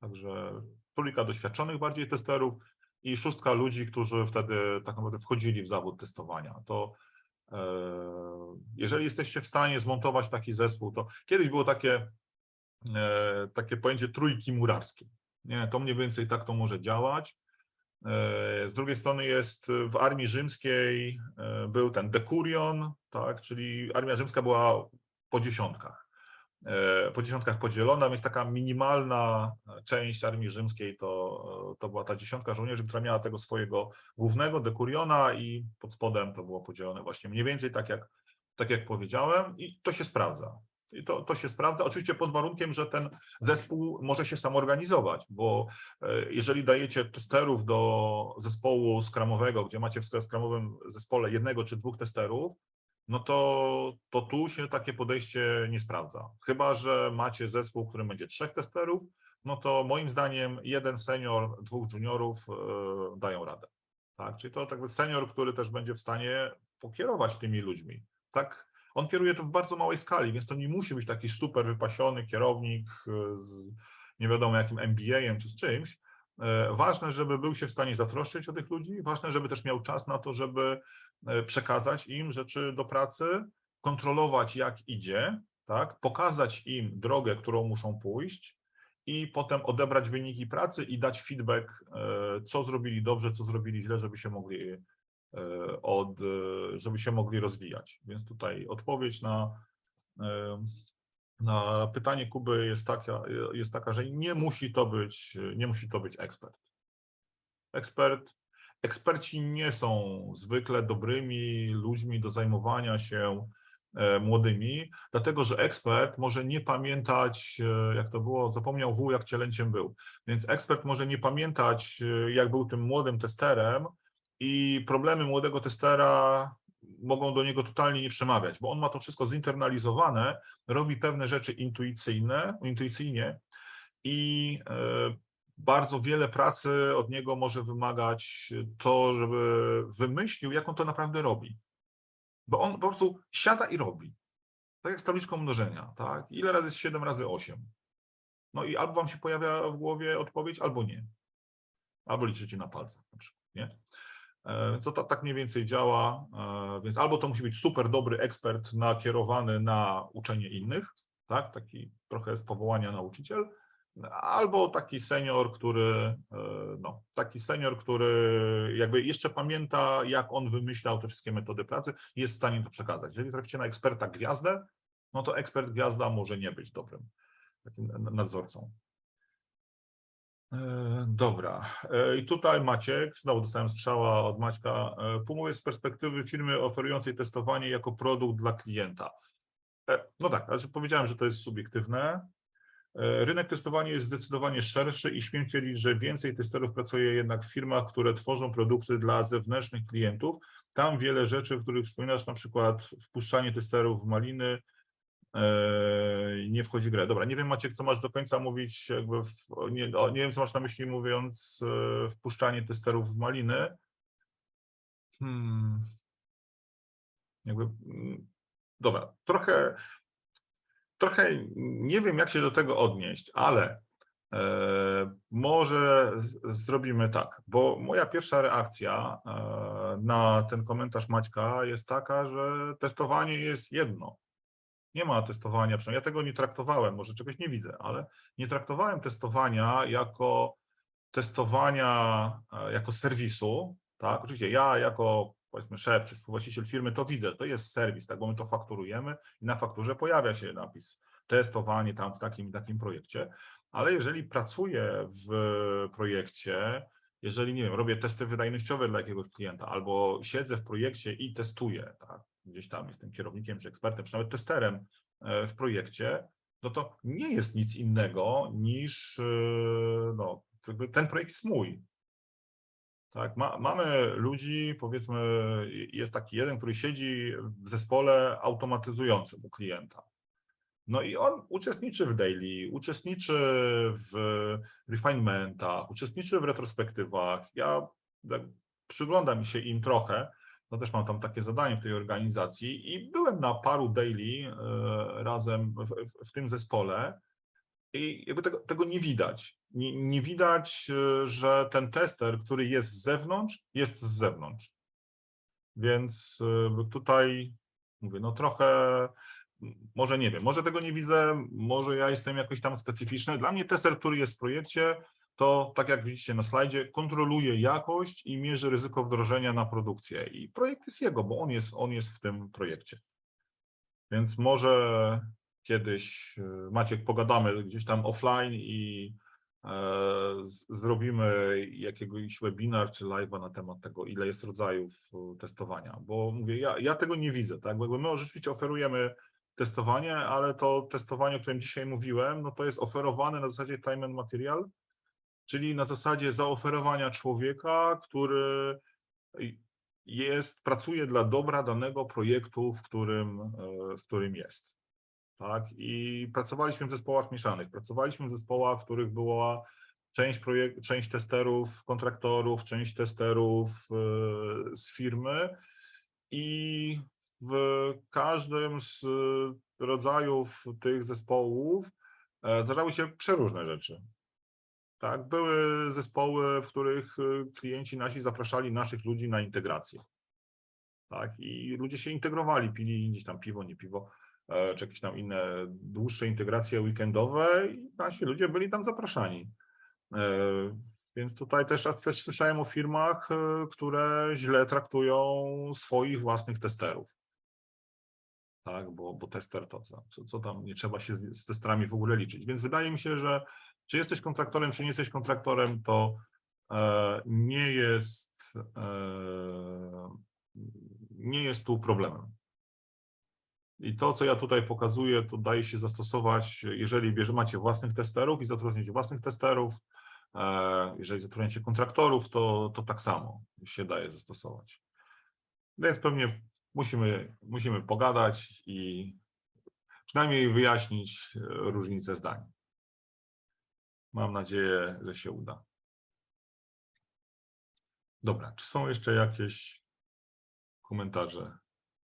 Także 3 doświadczonych bardziej testerów i 6 ludzi, którzy wtedy tak naprawdę wchodzili w zawód testowania. To jeżeli jesteście w stanie zmontować taki zespół, to kiedyś było takie pojęcie trójki murarskiej. Nie, to mniej więcej tak to może działać. Z drugiej strony jest w armii rzymskiej był ten dekurion, tak, czyli armia rzymska była po dziesiątkach podzielona, więc taka minimalna część armii rzymskiej to była ta 10 żołnierzy, która miała tego swojego głównego dekuriona i pod spodem to było podzielone właśnie mniej więcej tak jak powiedziałem i to się sprawdza. I to się sprawdza, oczywiście pod warunkiem, że ten zespół może się samorganizować, bo jeżeli dajecie testerów do zespołu scrumowego, gdzie macie w scrumowym zespole 1 czy 2 testerów, no to tu się takie podejście nie sprawdza. Chyba że macie zespół, w którym będzie 3 testerów, no to moim zdaniem 1 senior, 2 juniorów dają radę. Tak? Czyli to tak senior, który też będzie w stanie pokierować tymi ludźmi. Tak? On kieruje to w bardzo małej skali, więc to nie musi być taki super wypasiony kierownik z nie wiadomo jakim MBA-em czy z czymś. Ważne, żeby był się w stanie zatroszczyć o tych ludzi, ważne, żeby też miał czas na to, żeby przekazać im rzeczy do pracy, kontrolować jak idzie, tak? Pokazać im drogę, którą muszą pójść i potem odebrać wyniki pracy i dać feedback, co zrobili dobrze, co zrobili źle, żeby się mogli rozwijać. Więc tutaj odpowiedź na pytanie Kuby jest taka, że nie musi to być ekspert. Eksperci nie są zwykle dobrymi ludźmi do zajmowania się młodymi, dlatego że ekspert może nie pamiętać, jak to było, zapomniał wół, jak cielęciem był. Więc ekspert może nie pamiętać, jak był tym młodym testerem i problemy młodego testera mogą do niego totalnie nie przemawiać, bo on ma to wszystko zinternalizowane, robi pewne rzeczy intuicyjnie i bardzo wiele pracy od niego może wymagać to, żeby wymyślił, jak on to naprawdę robi. Bo on po prostu siada i robi. Tak jak z tabliczką mnożenia, tak? Ile razy jest 7 razy 8? No i albo wam się pojawia w głowie odpowiedź, albo nie. Albo liczycie na palcach na przykład, nie? Więc to tak mniej więcej działa, więc albo to musi być super dobry ekspert nakierowany na uczenie innych, tak? Taki trochę z powołania nauczyciel, albo taki senior, który jakby jeszcze pamięta, jak on wymyślał te wszystkie metody pracy i jest w stanie to przekazać. Jeżeli traficie na eksperta gwiazdę, no to ekspert gwiazda może nie być dobrym takim nadzorcą. Dobra. I tutaj Maciek, znowu dostałem strzała od Maćka. Pumuje z perspektywy firmy oferującej testowanie jako produkt dla klienta. No tak, ale powiedziałem, że to jest subiektywne. Rynek testowania jest zdecydowanie szerszy i śmiem twierdzić, że więcej testerów pracuje jednak w firmach, które tworzą produkty dla zewnętrznych klientów. Tam wiele rzeczy, w których wspominasz, na przykład wpuszczanie testerów w maliny, nie wchodzi w grę. Dobra, nie wiem Maciek, co masz do końca mówić, nie wiem, co masz na myśli mówiąc wpuszczanie testerów w maliny. Dobra, trochę trochę nie wiem, jak się do tego odnieść, ale może zrobimy tak, bo moja pierwsza reakcja na ten komentarz Maćka jest taka, że testowanie jest jedno. Nie ma testowania, przynajmniej ja tego nie traktowałem, może czegoś nie widzę, ale nie traktowałem testowania jako testowania, jako serwisu, tak? Oczywiście ja jako, powiedzmy, szef czy współwłaściciel firmy to widzę, to jest serwis, tak, bo my to fakturujemy i na fakturze pojawia się napis testowanie tam w takim i takim projekcie, ale jeżeli pracuję w projekcie, jeżeli, nie wiem, robię testy wydajnościowe dla jakiegoś klienta albo siedzę w projekcie i testuję, tak, gdzieś tam jestem kierownikiem czy ekspertem, czy nawet testerem w projekcie, no to nie jest nic innego niż no, ten projekt jest mój. Tak, mamy ludzi, powiedzmy, jest taki jeden, który siedzi w zespole automatyzującym u klienta. No i on uczestniczy w daily, uczestniczy w refinementach, uczestniczy w retrospektywach. Ja przyglądam się im trochę, no też mam tam takie zadanie w tej organizacji i byłem na paru daily razem w tym zespole i jakby tego nie widać. Nie widać, że ten tester, który jest z zewnątrz, jest z zewnątrz. Więc tutaj mówię, no trochę, może nie wiem, może tego nie widzę, może ja jestem jakoś tam specyficzny. Dla mnie tester, który jest w projekcie, to tak jak widzicie na slajdzie, kontroluje jakość i mierzy ryzyko wdrożenia na produkcję. I projekt jest jego, bo on jest w tym projekcie. Więc może kiedyś, Maciek, pogadamy gdzieś tam offline i zrobimy jakiegoś webinar czy live'a na temat tego, ile jest rodzajów testowania, bo mówię, ja tego nie widzę, tak? Bo jakby my rzeczywiście oferujemy testowanie, ale to testowanie, o którym dzisiaj mówiłem, no to jest oferowane na zasadzie time and material, czyli na zasadzie zaoferowania człowieka, który pracuje dla dobra danego projektu, w którym jest. Tak? I pracowaliśmy w zespołach mieszanych, pracowaliśmy w zespołach, w których była część testerów, kontraktorów, część testerów z firmy i w każdym z rodzajów tych zespołów zdarzały się przeróżne rzeczy. Tak, były zespoły, w których klienci nasi zapraszali naszych ludzi na integrację. Tak, i ludzie się integrowali, pili gdzieś tam piwo, nie piwo, czy jakieś tam inne dłuższe integracje weekendowe i nasi ludzie byli tam zapraszani. Więc tutaj też słyszałem o firmach, które źle traktują swoich własnych testerów. Tak, bo tester to co tam, nie trzeba się z testerami w ogóle liczyć. Więc wydaje mi się, że czy jesteś kontraktorem, czy nie jesteś kontraktorem, to nie jest tu problemem. I to, co ja tutaj pokazuję, to daje się zastosować, jeżeli macie własnych testerów i zatrudniacie własnych testerów, jeżeli zatrudniacie kontraktorów, to tak samo się daje zastosować. Więc pewnie musimy pogadać i przynajmniej wyjaśnić różnice zdań. Mam nadzieję, że się uda. Dobra, czy są jeszcze jakieś komentarze?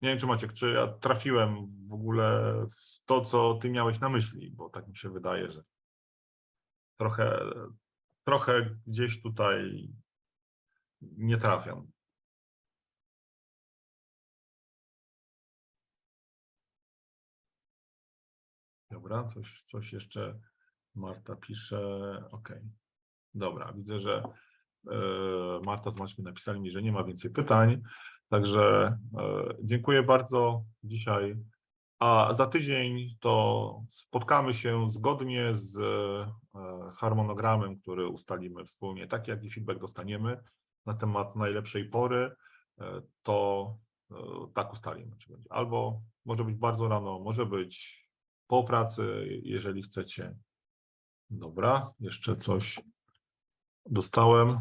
Nie wiem, czy Maciek, czy ja trafiłem w ogóle w to, co ty miałeś na myśli, bo tak mi się wydaje, że trochę gdzieś tutaj nie trafiam. Dobra, coś jeszcze Marta pisze. OK. Dobra, widzę, że Marta z Maćkiem napisali mi, że nie ma więcej pytań. Także dziękuję bardzo dzisiaj. A za tydzień to spotkamy się zgodnie z harmonogramem, który ustalimy wspólnie, tak jak i feedback dostaniemy na temat najlepszej pory, to tak ustalimy, czy będzie. Albo może być bardzo rano, może być po pracy, jeżeli chcecie. Dobra, jeszcze coś dostałem.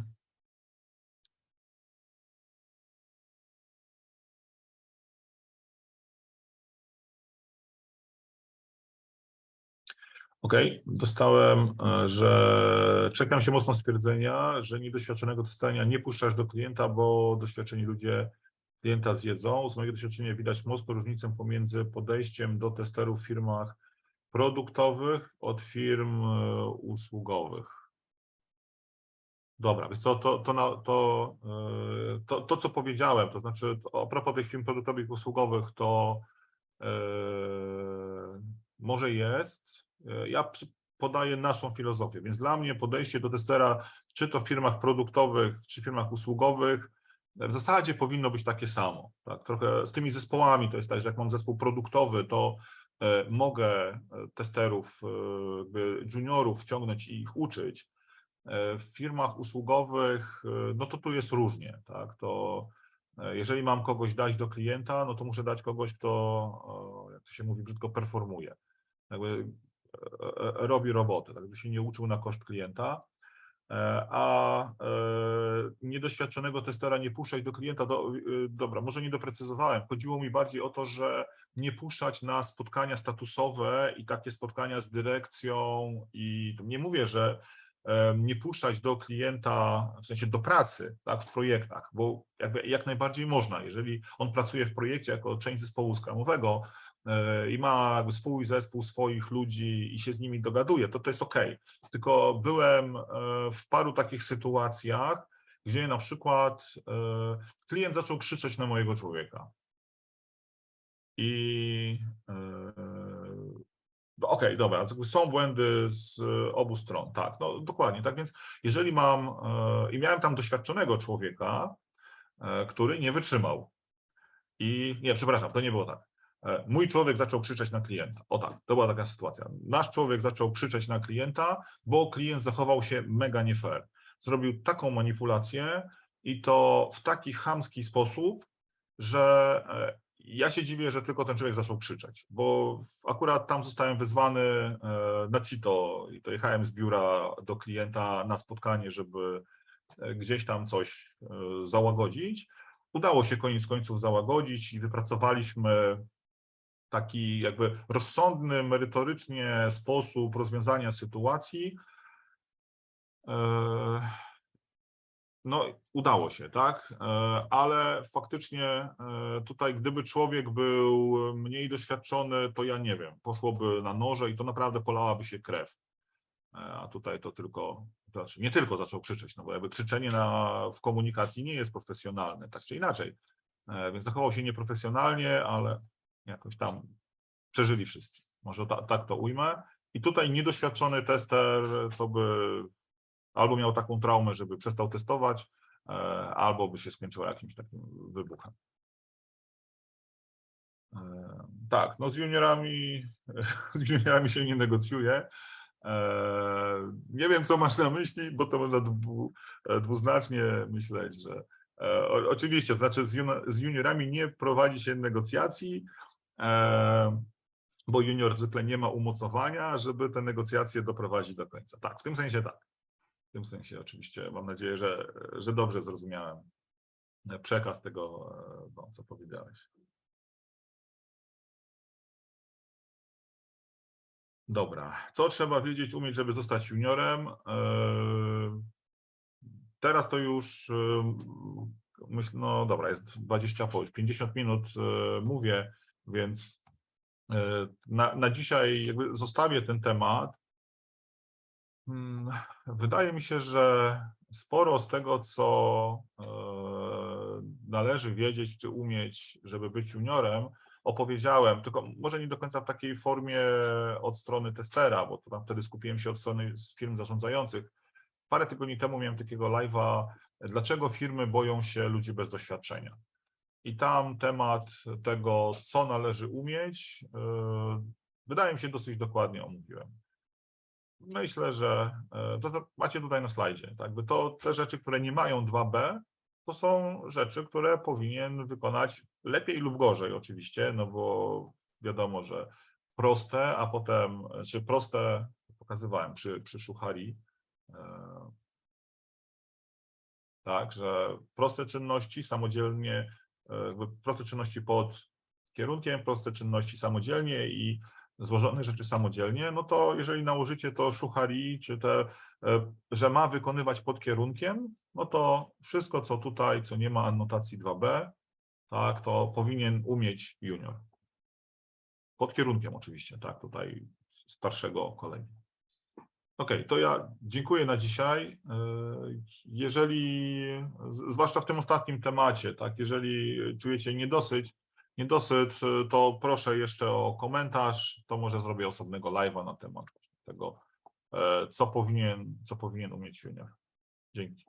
OK, dostałem, że czekam się mocno stwierdzenia, że niedoświadczonego testowania nie puszczasz do klienta, bo doświadczeni ludzie klienta zjedzą. Z mojego doświadczenia widać mocną różnicę pomiędzy podejściem do testerów w firmach produktowych od firm usługowych. Dobra, więc to, co powiedziałem, to znaczy a propos tych firm produktowych i usługowych, to może jest. Ja podaję naszą filozofię, więc dla mnie podejście do testera, czy to w firmach produktowych, czy w firmach usługowych, w zasadzie powinno być takie samo. Tak? Trochę z tymi zespołami to jest tak, że jak mam zespół produktowy, to mogę testerów, juniorów wciągnąć i ich uczyć. W firmach usługowych, no to tu jest różnie, tak? To jeżeli mam kogoś dać do klienta, no to muszę dać kogoś, kto, jak to się mówi, brzydko performuje, jakby robi robotę, tak by się nie uczył na koszt klienta, a niedoświadczonego testera nie puszczać do klienta, dobra, może nie doprecyzowałem, chodziło mi bardziej o to, że nie puszczać na spotkania statusowe i takie spotkania z dyrekcją i nie mówię, że nie puszczać do klienta, w sensie do pracy, tak, w projektach, bo jak najbardziej można, jeżeli on pracuje w projekcie jako część zespołu scrumowego i ma jakby swój zespół, swoich ludzi i się z nimi dogaduje, to jest OK. Tylko byłem w paru takich sytuacjach, gdzie na przykład klient zaczął krzyczeć na mojego człowieka. I okej, dobra, są błędy z obu stron, tak, no dokładnie, tak więc jeżeli mam, i miałem tam doświadczonego człowieka, który nie wytrzymał i, nie, przepraszam, to nie było tak, mój człowiek zaczął krzyczeć na klienta, o tak, to była taka sytuacja, nasz człowiek zaczął krzyczeć na klienta, bo klient zachował się mega nie fair, zrobił taką manipulację i to w taki chamski sposób, że ja się dziwię, że tylko ten człowiek zaczął krzyczeć, bo akurat tam zostałem wezwany na CITO i to jechałem z biura do klienta na spotkanie, żeby gdzieś tam coś załagodzić. Udało się koniec końców załagodzić i wypracowaliśmy taki jakby rozsądny, merytorycznie sposób rozwiązania sytuacji. No, udało się, tak, ale faktycznie tutaj, gdyby człowiek był mniej doświadczony, to ja nie wiem, poszłoby na noże i to naprawdę polałaby się krew. A tutaj to tylko, to znaczy nie tylko zaczął krzyczeć, no bo jakby krzyczenie w komunikacji nie jest profesjonalne, tak czy inaczej. Więc zachował się nieprofesjonalnie, ale jakoś tam przeżyli wszyscy. Może tak to ujmę. I tutaj niedoświadczony tester, co by albo miał taką traumę, żeby przestał testować, albo by się skończyło jakimś takim wybuchem. Tak, no z juniorami się nie negocjuje. Nie wiem, co masz na myśli, bo to można dwuznacznie myśleć, że oczywiście, to znaczy z juniorami nie prowadzi się negocjacji, bo junior zwykle nie ma umocowania, żeby te negocjacje doprowadzić do końca. Tak, w tym sensie tak. W tym sensie oczywiście mam nadzieję, że dobrze zrozumiałem przekaz tego, no, co powiedziałeś. Dobra, co trzeba wiedzieć, umieć, żeby zostać juniorem? Teraz to już myślę, no dobra, jest 20 po już 50 minut mówię, więc na dzisiaj jakby zostawię ten temat. Wydaje mi się, że sporo z tego, co należy wiedzieć czy umieć, żeby być juniorem, opowiedziałem, tylko może nie do końca w takiej formie od strony testera, bo to tam wtedy skupiłem się od strony firm zarządzających. Parę tygodni temu miałem takiego live'a, dlaczego firmy boją się ludzi bez doświadczenia. I tam temat tego, co należy umieć, wydaje mi się dosyć dokładnie omówiłem. Myślę, że to macie tutaj na slajdzie. Tak? Te rzeczy, które nie mają 2B, to są rzeczy, które powinien wykonać lepiej lub gorzej oczywiście, no bo wiadomo, że proste, a potem, czy proste, pokazywałem przy Szuchari, tak, że proste czynności samodzielnie, proste czynności pod kierunkiem, proste czynności samodzielnie i złożone rzeczy samodzielnie, no to jeżeli nałożycie to Szuchari, czy że ma wykonywać pod kierunkiem, no to wszystko, co tutaj, co nie ma annotacji 2B, tak, to powinien umieć junior. Pod kierunkiem oczywiście, tak, tutaj starszego kolegi. Okej, to ja dziękuję na dzisiaj. Jeżeli, zwłaszcza w tym ostatnim temacie, tak, jeżeli czujecie niedosyt, to proszę jeszcze o komentarz, to może zrobię osobnego live'a na temat tego, co powinien umieć junior. Dzięki.